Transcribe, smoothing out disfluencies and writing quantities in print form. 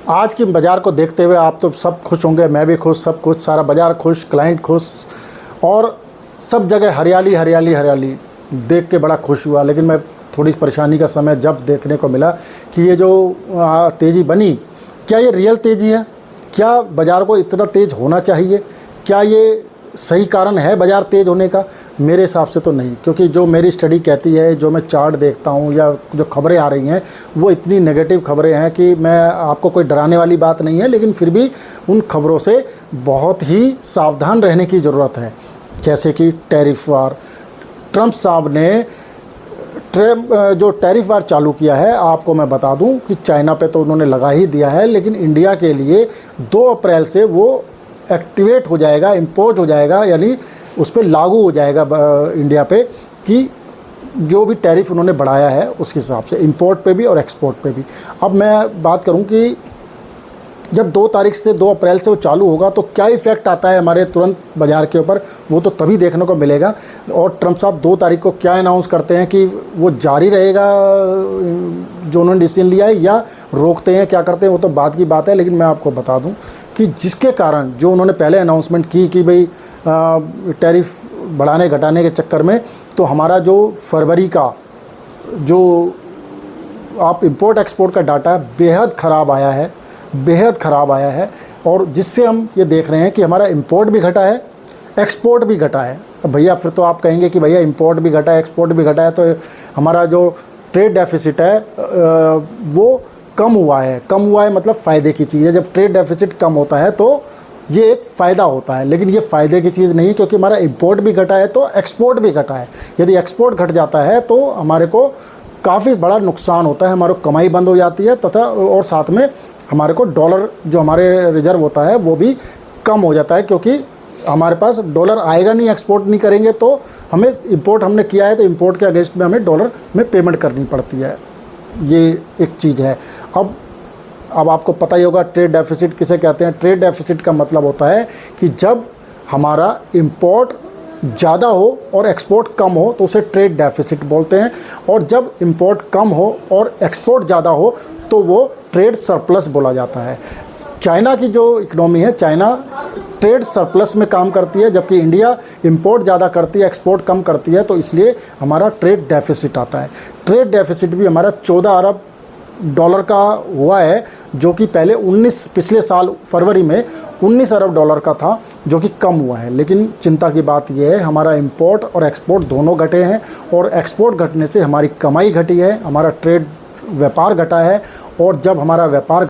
आज की बाज़ार को देखते हुए आप तो सब खुश होंगे, मैं भी खुश, सब कुछ, सारा बाज़ार खुश, क्लाइंट खुश और सब जगह हरियाली हरियाली हरियाली देख के बड़ा खुश हुआ। लेकिन मैं थोड़ी परेशानी का समय जब देखने को मिला कि ये जो तेज़ी बनी, क्या ये रियल तेज़ी है? क्या बाज़ार को इतना तेज़ होना चाहिए? क्या ये सही कारण है बाज़ार तेज़ होने का? मेरे हिसाब से तो नहीं, क्योंकि जो मेरी स्टडी कहती है, जो मैं चार्ट देखता हूँ या जो खबरें आ रही हैं वो इतनी नेगेटिव खबरें हैं कि मैं आपको कोई डराने वाली बात नहीं है, लेकिन फिर भी उन खबरों से बहुत ही सावधान रहने की ज़रूरत है। जैसे कि टैरिफ वार, ट्रंप साहब ने जो टैरिफ वार चालू किया है, आपको मैं बता दूं कि चाइना पे तो उन्होंने लगा ही दिया है, लेकिन इंडिया के लिए 2 अप्रैल से वो एक्टिवेट हो जाएगा, इम्पोज हो जाएगा, यानी उस पर लागू हो जाएगा इंडिया पे कि जो भी टैरिफ उन्होंने बढ़ाया है उसके हिसाब से इंपोर्ट पे भी और एक्सपोर्ट पे भी। अब मैं बात करूं कि जब 2 तारीख से 2 अप्रैल से वो चालू होगा तो क्या इफ़ेक्ट आता है हमारे तुरंत बाज़ार के ऊपर, वो तो तभी देखने को मिलेगा। और ट्रंप साहब 2 तारीख को क्या अनाउंस करते हैं कि वो जारी रहेगा जो उन्होंने डिसीजन लिया है, या रोकते हैं, क्या करते हैं, वो तो बाद की बात है। लेकिन मैं आपको बता दूं कि जिसके कारण जो उन्होंने पहले अनाउंसमेंट की कि भाई टैरिफ बढ़ाने घटाने के चक्कर में तो हमारा जो फरवरी का जो आप इंपोर्ट एक्सपोर्ट का डाटा बेहद ख़राब आया है, बेहद ख़राब आया है। और जिससे हम ये देख रहे हैं कि हमारा इंपोर्ट भी घटा है, एक्सपोर्ट भी घटा है। अब भैया फिर तो आप कहेंगे कि भैया इंपोर्ट भी घटा है, एक्सपोर्ट भी घटा है, तो हमारा जो ट्रेड डेफिसिट है वो कम हुआ है। कम हुआ है मतलब फ़ायदे की चीज़ है। जब ट्रेड डेफिसिट कम होता है तो ये एक फ़ायदा होता है, लेकिन ये फ़ायदे की चीज़ नहीं, क्योंकि हमारा इंपोर्ट भी घटा है तो एक्सपोर्ट भी घटा है। यदि एक्सपोर्ट घट जाता है तो हमारे को काफ़ी बड़ा नुकसान होता है, हमारी कमाई बंद हो जाती है, तथा और साथ में हमारे को डॉलर जो हमारे रिजर्व होता है वो भी कम हो जाता है, क्योंकि हमारे पास डॉलर आएगा नहीं, एक्सपोर्ट नहीं करेंगे तो हमें इंपोर्ट हमने किया है तो इंपोर्ट के अगेंस्ट में हमें डॉलर में पेमेंट करनी पड़ती है। ये एक चीज़ है। अब आपको पता ही होगा ट्रेड डेफिसिट किसे कहते हैं। ट्रेड डेफिसिट का मतलब होता है कि जब हमारा इंपोर्ट ज़्यादा हो और एक्सपोर्ट कम हो तो उसे ट्रेड डेफिसिट बोलते हैं, और जब इंपोर्ट कम हो और एक्सपोर्ट ज़्यादा हो तो वो ट्रेड सरप्लस बोला जाता है। चाइना की जो इकनॉमी है, चाइना ट्रेड सरप्लस में काम करती है, जबकि इंडिया इंपोर्ट ज़्यादा करती है, एक्सपोर्ट कम करती है, तो इसलिए हमारा ट्रेड डेफिसिट आता है। ट्रेड डेफिसिट भी हमारा 14 अरब डॉलर का हुआ है, जो कि पहले पिछले साल फरवरी में 19 अरब डॉलर का था, जो कि कम हुआ है। लेकिन चिंता की बात यह है हमारा इंपोर्ट और एक्सपोर्ट दोनों घटे हैं, और एक्सपोर्ट घटने से हमारी कमाई घटी है, हमारा ट्रेड व्यापार घटा है। और जब हमारा व्यापार